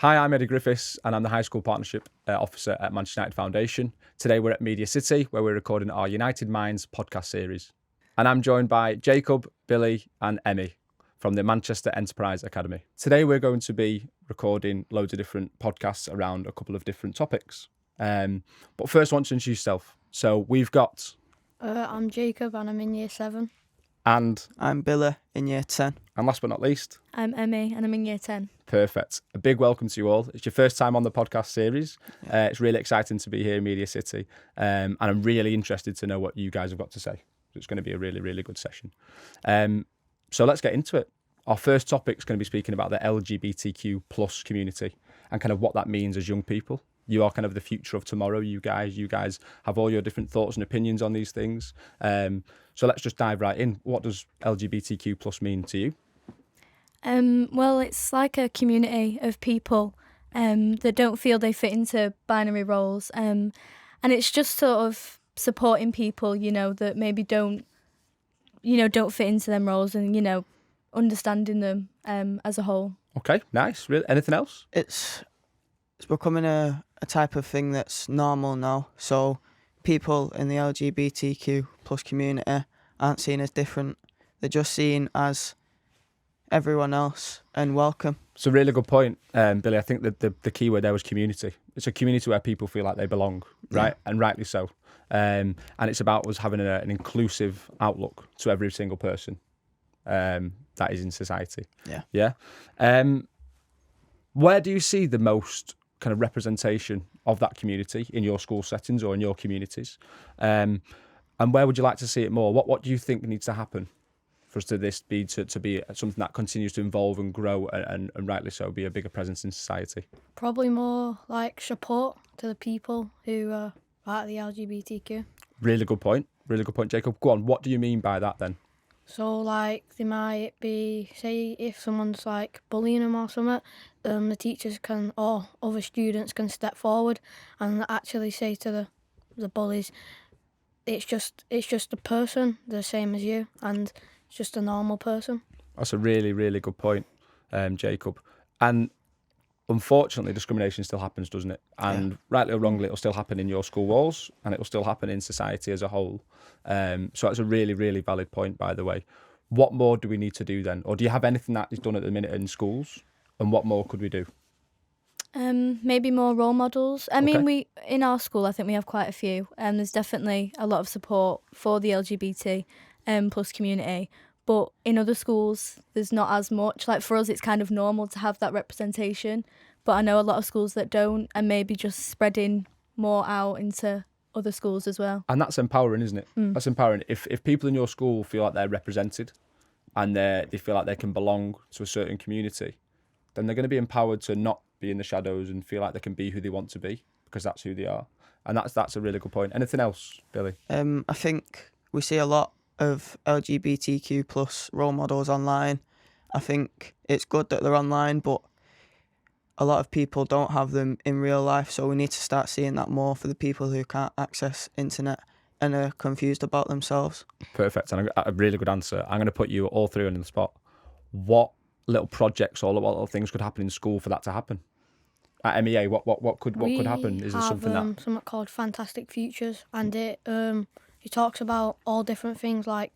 Hi, I'm Eddie Griffiths and I'm the High School Partnership Officer at Manchester United Foundation. Today we're at Media City where we're recording our United Minds podcast series. And I'm joined by Jacob, Billy and Emmie from the Manchester Enterprise Academy. Today we're going to be recording loads of different podcasts around a couple of different topics. But first I want to introduce yourself. So we've got... I'm Jacob and I'm in Year 7. And... I'm Billy in Year 10. And last but not least... I'm Emmie and I'm in Year 10. Perfect. A big welcome to you all. It's your first time on the podcast series. It's really exciting to be here in Media City. And I'm really interested to know what you guys have got to say. It's going to be a really, really good session. So let's get into it. Our first topic is going to be speaking about the LGBTQ plus community and kind of what that means as young people. You are kind of the future of tomorrow, you guys have all your different thoughts and opinions on these things. So let's just dive right in. What does LGBTQ plus mean to you? Well, it's like a community of people that don't feel they fit into binary roles. And it's just sort of supporting people, that maybe don't fit into them roles and, understanding them as a whole. Okay, nice. Really? Anything else? It's becoming a type of thing that's normal now. So people in the LGBTQ plus community aren't seen as different. They're just seen as everyone else and welcome. It's a really good point, Billy. I think that the key word there was community. It's a community where people feel like they belong, right? Yeah. And rightly so. And it's about us having an inclusive outlook to every single person that is in society. Yeah. Where do you see the most kind of representation of that community in your school settings or in your communities? And where would you like to see it more? What do you think needs to happen for us to be something that continues to evolve and grow and rightly so, be a bigger presence in society? Probably more like support to the people who are part of the LGBTQ. Really good point, Jacob. Go on, what do you mean by that then? So like they might be, say if someone's like bullying them or something, the teachers can or other students can step forward and actually say to the bullies, it's just a person the same as you and it's just a normal person. That's a really, really good point, Jacob. And unfortunately, discrimination still happens, doesn't it? And rightly or wrongly, it'll still happen in your school walls and it'll still happen in society as a whole. So that's a really, really valid point, by the way. What more do we need to do then? Or do you have anything that is done at the minute in schools? And what more could we do? Maybe more role models. I mean, we in our school, I think we have quite a few. There's definitely a lot of support for the LGBT plus community. But in other schools, there's not as much. Like for us, it's kind of normal to have that representation. But I know a lot of schools that don't and maybe just spreading more out into other schools as well. And that's empowering, isn't it? That's empowering. If people in your school feel like they're represented and they feel like they can belong to a certain community, then they're going to be empowered to not be in the shadows and feel like they can be who they want to be because that's who they are. And that's a really good point. Anything else, Billy? I think we see a lot of LGBTQ plus role models online. I think it's good that they're online, but a lot of people don't have them in real life, so we need to start seeing that more for the people who can't access internet and are confused about themselves. Perfect, and a really good answer. I'm going to put you all three on the spot. What little projects or what little things could happen in school for that to happen? At MEA, what could happen? Is there something that something called Fantastic Futures, and it talks about all different things like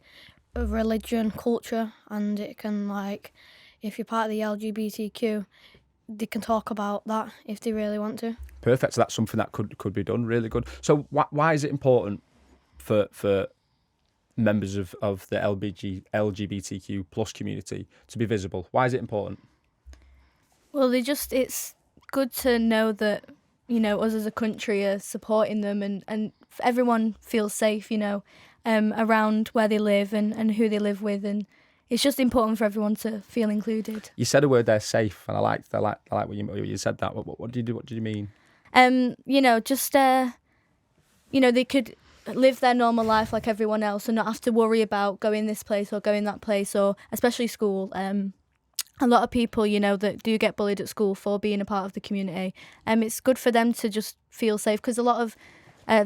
religion, culture, and it can like if you're part of the LGBTQ, they can talk about that if they really want to. Perfect. So that's something that could be done. Really good. So why is it important for members of the LGBTQ plus community to be visible? Why is it important? Well, it's good to know that, us as a country are supporting them and everyone feels safe, around where they live and who they live with. And it's just important for everyone to feel included. You said a word there, safe, and I like what you said that. What did you mean? They could live their normal life like everyone else and not have to worry about going this place or going that place, or especially school. A lot of people, that do get bullied at school for being a part of the community. It's good for them to just feel safe because a lot of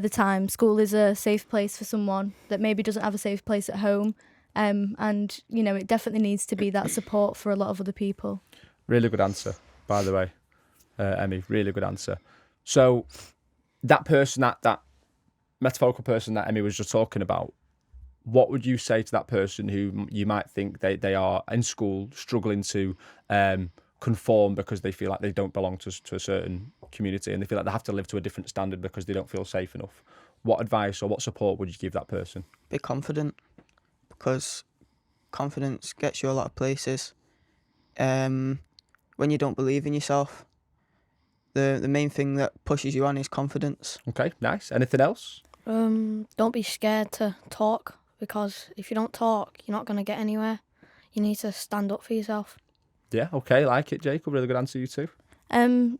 the time school is a safe place for someone that maybe doesn't have a safe place at home. And, it definitely needs to be that support for a lot of other people. Really good answer, by the way. Emmie. Really good answer. So that person, that metaphorical person that Emmie was just talking about, what would you say to that person who you might think they are in school struggling to conform because they feel like they don't belong to a certain community and they feel like they have to live to a different standard because they don't feel safe enough? What advice or what support would you give that person? Be confident, because confidence gets you a lot of places. When you don't believe in yourself, the main thing that pushes you on is confidence. Okay, nice. Anything else? Don't be scared to talk, because if you don't talk, you're not going to get anywhere. You need to stand up for yourself. Yeah, okay, like it, Jacob. Really good answer, you too.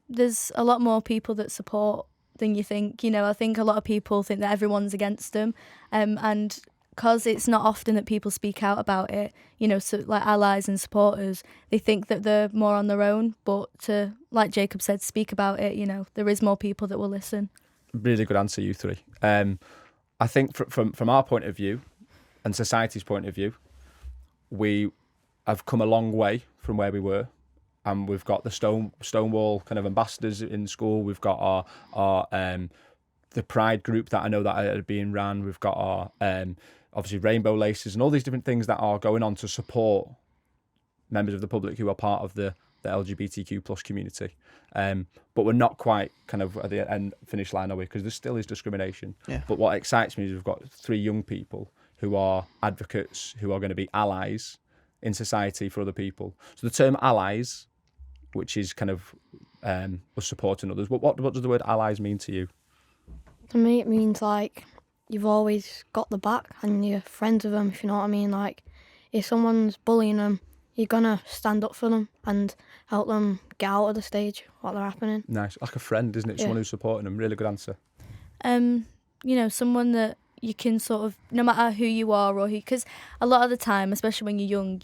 There's a lot more people that support than you think. You know, I think a lot of people think that everyone's against them, and because it's not often that people speak out about it, you know, so like allies and supporters, they think that they're more on their own. But to, like Jacob said, speak about it, you know, there is more people that will listen. Really good answer, you three. I think from our point of view and society's point of view, we have come a long way from where we were. And we've got the Stonewall kind of ambassadors in school. We've got our the Pride group that I know that are being ran. We've got our obviously rainbow laces and all these different things that are going on to support members of the public who are part of the LGBTQ plus community. But we're not quite kind of at the end finish line, are we? Because there still is discrimination. Yeah. But what excites me is we've got 3 young people who are advocates, who are going to be allies in society for other people. So the term allies, which is kind of us supporting others. What does the word allies mean to you? To me, it means like you've always got the back and you're friends with them, if you know what I mean. Like, if someone's bullying them, you're going to stand up for them and help them get out of the stage while they're happening. Nice. Like a friend, isn't it? Yeah. Someone who's supporting them. Really good answer. You know, someone that you can sort of, no matter who you are or who, because a lot of the time, especially when you're young,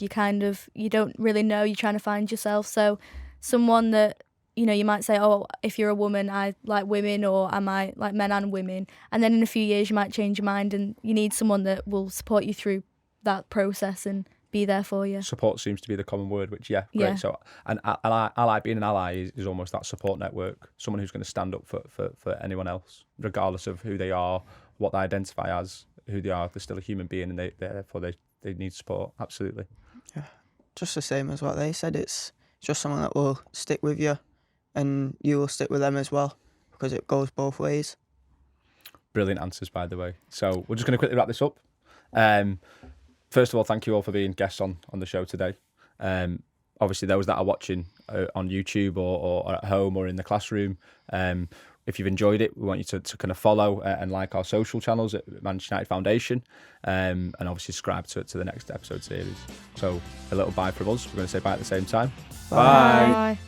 you don't really know, you're trying to find yourself. So someone that, you know, you might say, oh, if you're a woman, I like women, or I might like men and women. And then in a few years, you might change your mind, and you need someone that will support you through that process and be there for you. Support seems to be the common word, which, yeah, great. Yeah. So an ally, being an ally is almost that support network, someone who's going to stand up for anyone else, regardless of who they are, what they identify as, who they are. They're still a human being, and therefore they need support. Absolutely. Yeah, just the same as what they said. It's just someone that will stick with you, and you will stick with them as well, because it goes both ways. Brilliant answers, by the way. So we're just going to quickly wrap this up. First of all, thank you all for being guests on the show today. Obviously, those that are watching on YouTube or at home or in the classroom, if you've enjoyed it, we want you to kind of follow and like our social channels at Manchester United Foundation, and obviously subscribe to the next episode series. So a little bye from us. We're going to say bye at the same time. Bye.